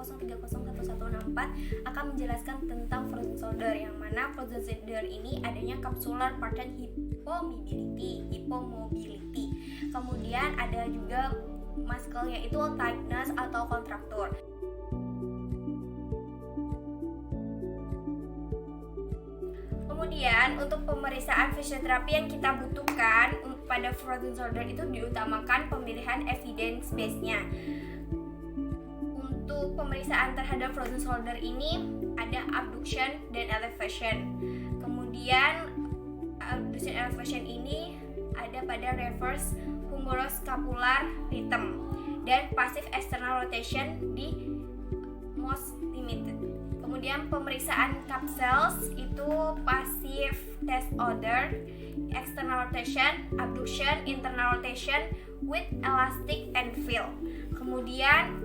0301164 akan menjelaskan tentang frozen shoulder, yang mana frozen shoulder ini adanya capsular pattern hypomobility. Kemudian ada juga muscle, yaitu tightness atau kontraktur. Kemudian untuk pemeriksaan fisioterapi yang kita butuhkan pada frozen shoulder itu diutamakan pemilihan evidence base-nya. Untuk pemeriksaan terhadap frozen shoulder ini ada abduction dan elevation. Kemudian abduction elevation ini ada pada reverse humeroscapular rhythm dan passive external rotation di most limited. Kemudian pemeriksaan capsules itu passive test order, external rotation, abduction, internal rotation with elastic and feel. Kemudian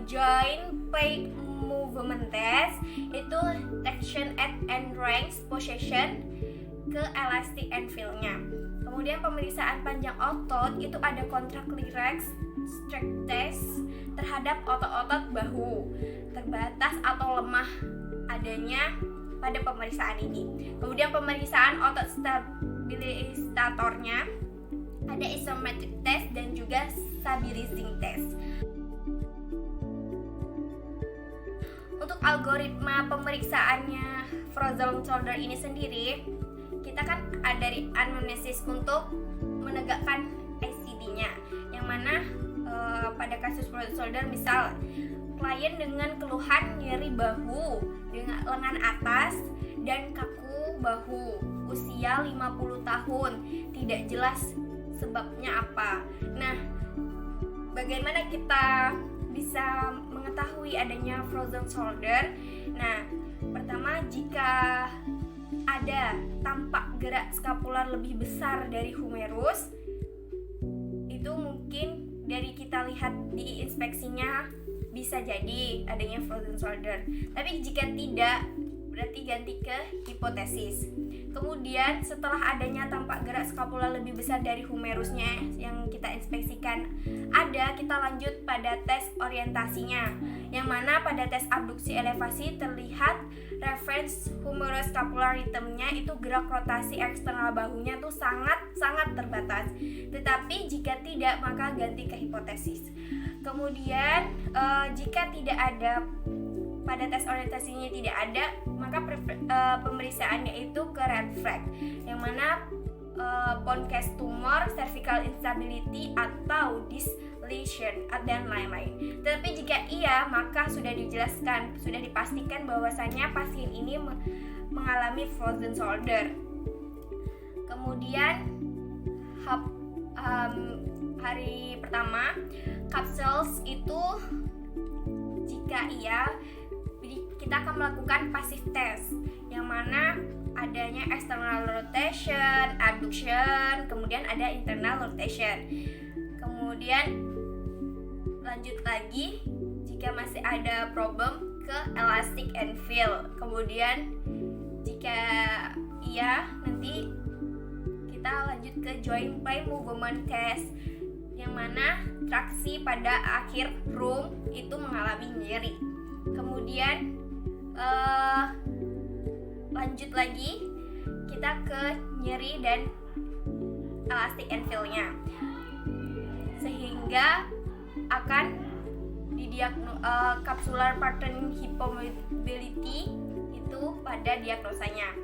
joint plate movement test itu traction at end range position ke elastic and feel-nya. Kemudian pemeriksaan panjang otot itu ada contract relax strength test terhadap otot-otot bahu terbatas atau lemah adanya pada pemeriksaan ini. Kemudian pemeriksaan otot stabilisatornya ada isometric test dan juga stabilizing test. Untuk algoritma pemeriksaannya frozen shoulder ini sendiri, kita kan ada dari anamnesis untuk menegakkan ICD-nya, yang mana pada kasus frozen shoulder misal klien dengan keluhan nyeri bahu dengan lengan atas dan kaku bahu, usia 50 tahun, tidak jelas sebabnya apa. Nah, bagaimana kita bisa mengetahui adanya frozen shoulder? Nah, pertama, jika ada tampak gerak skapular lebih besar dari humerus, itu mungkin dari kita lihat di inspeksinya bisa jadi adanya frozen shoulder. Tapi jika tidak, berarti ganti ke hipotesis. Kemudian setelah adanya tampak gerak skapula lebih besar dari humerusnya yang kita inspeksikan ada, kita lanjut pada tes orientasinya, yang mana pada tes abduksi elevasi terlihat reference humeroscapular rhythm-nya itu gerak rotasi eksternal bahunya tuh sangat terbatas. Tetapi jika tidak, maka ganti ke hipotesis. Kemudian jika tidak ada, pada tes orientasinya tidak ada, maka pemeriksaannya itu ke red flag, yang mana Poncas tumor, cervical instability atau dyslesion dan lain-lain. Tetapi jika iya, maka sudah dipastikan bahwasanya pasien ini mengalami frozen shoulder. Kemudian hari pertama capsules itu jika iya, kita akan melakukan passive test, yang mana adanya external rotation, abduction, kemudian ada internal rotation. Kemudian lanjut lagi jika masih ada problem ke elastic and feel. Kemudian jika iya, nanti kita lanjut ke joint plane movement test, yang mana traksi pada akhir room itu mengalami nyeri. Kemudian lanjut lagi kita ke nyeri dan elastic and feel-nya, sehingga akan capsular pattern hypomobility itu pada diagnosanya.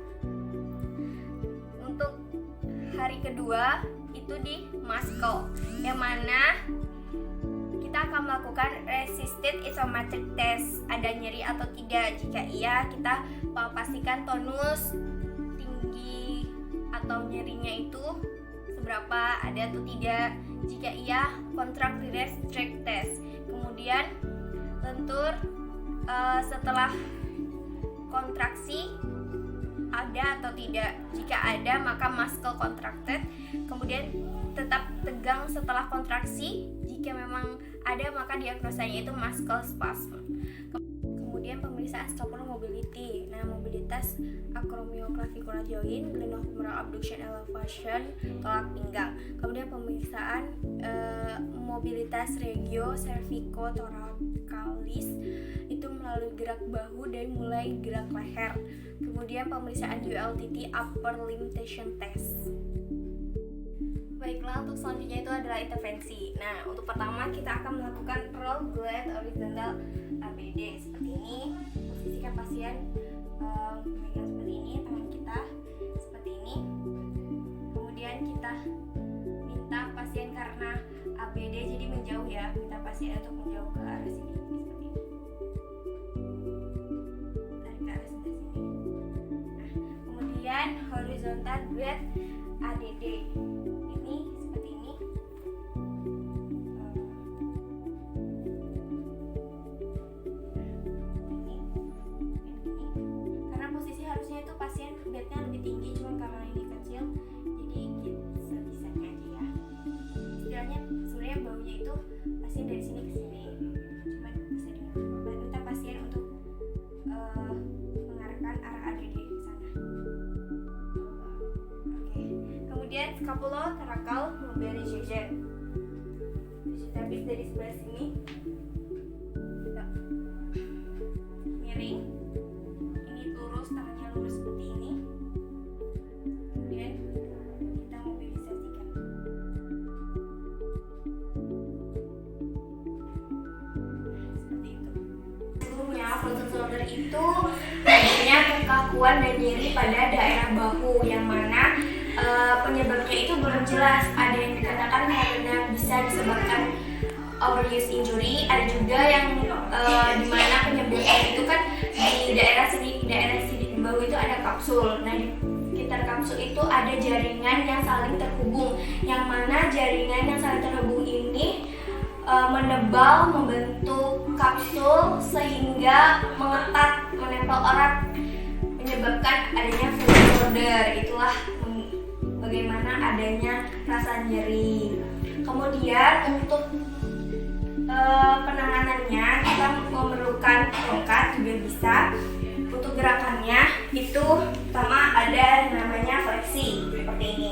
Untuk hari kedua itu di muscle, yang mana kita akan melakukan resisted isometric test, ada nyeri atau tidak. Jika iya, kita pastikan tonus tinggi atau nyerinya itu seberapa, ada atau tidak. Jika iya, contract relax strength test. Kemudian lentur setelah kontraksi ada atau tidak. Jika ada, maka muscle contracted. Kemudian tetap tegang setelah kontraksi. Jika memang ada, maka diagnosanya itu muscle spasm. Kemudian Kemudian pemeriksaan scapular mobility. Nah, mobilitas acromioclavicular joint, glenohumeral abduction elevation, tolak pinggang. Kemudian pemeriksaan mobilitas regio cervicotoracalis, itu melalui gerak bahu dan mulai gerak leher. Kemudian pemeriksaan ULTT upper limb tension test. Baiklah, untuk selanjutnya itu adalah intervensi. Nah, untuk pertama kita akan melakukan roll glide horizontal ABD seperti ini. Posisikan pasien memegang seperti ini, tangan kita seperti ini. Kemudian kita minta pasien, karena ABD jadi menjauh ya, minta pasien untuk menjauh ke arah sini seperti ini. Tarik ke arah sebelah sini. Nah, kemudian horizontal glide ADD. Seperti ini. Karena posisi harusnya itu pasien bednya lebih tinggi, cuma karena ini kecil jadi sebisanya aja ya. Istilahnya sebenarnya baunya itu pasien dari sini ke sini, cuma bisa minta pasien untuk mengarahkan arah ADD ke sana. Kemudian scapulocoracal mobilization. Habis dari sebelah sini kita miring, ini lurus, tangannya lurus seperti ini. Kemudian kita mobilisasikan. Seperti itu. Sebelumnya frozen shoulder itu adanya kekakuan dan nyeri pada daerah bahu, yang mana penyebabnya itu belum jelas. Ada yang dikatakan karena bisa disebabkan overuse injury, ada juga yang dimana penyebabnya itu kan di daerah sini di bahu itu ada kapsul. Nah, di sekitar kapsul itu ada jaringan yang saling terhubung, yang mana jaringan yang saling terhubung ini menebal, membentuk kapsul sehingga mengetat, menempel erat, menyebabkan adanya frozen shoulder. Itulah bagaimana adanya rasa nyeri. Kemudian untuk penanganannya kita memerlukan tongkat juga bisa. Untuk gerakannya itu pertama ada namanya fleksi seperti ini.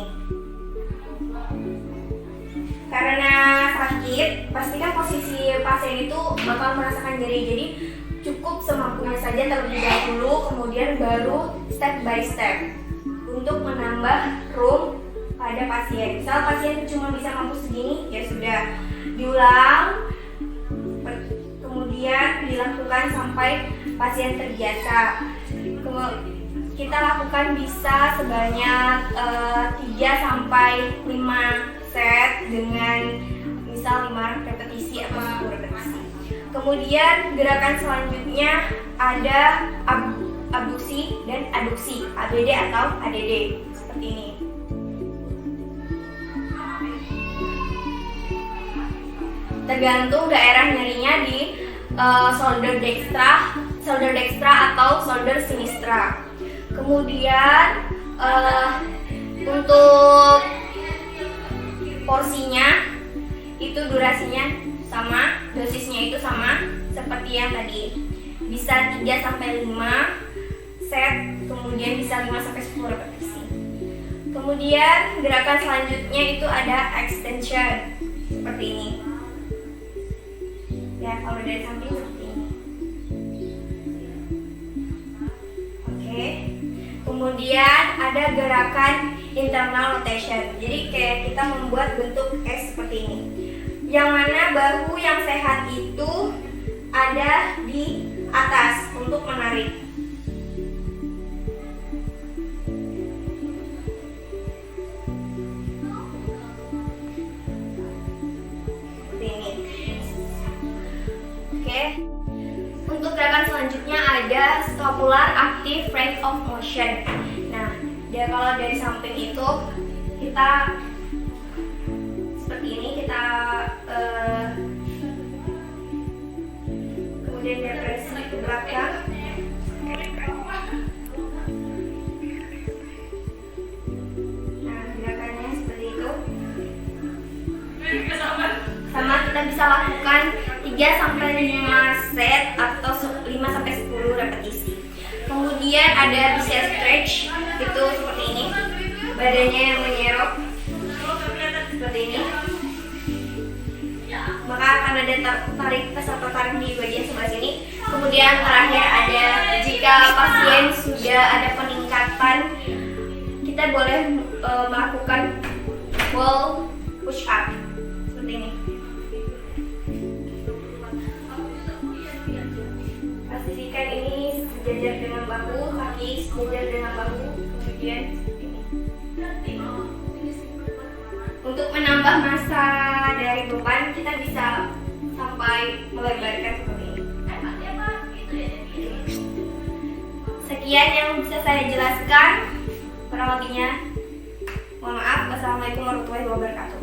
Karena sakit, pastikan posisi pasien itu bakal merasakan nyeri. Jadi cukup semampunya saja terlebih dahulu, kemudian baru step by step untuk menambah room pada pasien. Misal pasien cuma bisa mampu segini, ya sudah diulang, kemudian dilakukan sampai pasien terbiasa. Kita lakukan bisa sebanyak 3 sampai 5 set dengan misal 5 repetisi atau 10 repetisi. Kemudian gerakan selanjutnya ada abduksi dan aduksi, ABD atau ADD seperti ini. Tergantung daerah nyerinya di shoulder dextra atau shoulder sinistra. Kemudian untuk porsinya itu durasinya sama, dosisnya itu sama seperti yang tadi. Bisa 3 sampai 5 set, kemudian bisa 5 sampai 10 repetisi. Kemudian gerakan selanjutnya itu ada extension seperti ini. Ya, kalau dari samping seperti ini. Oke. Kemudian ada gerakan internal rotation. Jadi kayak kita membuat bentuk S seperti ini. Yang mana bahu yang sehat itu ada di atas untuk menarik. Seperti ini. Oke. Untuk gerakan selanjutnya ada scapular active range of motion. Nah, dia kalau dari samping itu kita seperti ini, kita kemudian depresi ke belakang. Nah, gerakannya seperti itu. Sama kita bisa lakukan 3 sampai 5 set atau 5 sampai 10 repetisi. Kemudian ada bicep stretch, itu seperti ini, badannya yang menyerok seperti ini, maka akan ada tarik atau tarik di bagian sebelah sini. Kemudian terakhir ada, jika pasien sudah ada peningkatan, kita boleh melakukan wall push up seperti ini. Posisikan ini sejajar dengan bahu, kaki sejajar dengan bahu, kemudian seperti ini. Untuk menambah massa dari beban, kita bisa sampai melebarkan seperti ini. Sekian yang bisa saya jelaskan. Kurang lebihnya mohon maaf. Wassalamualaikum warahmatullahi wabarakatuh.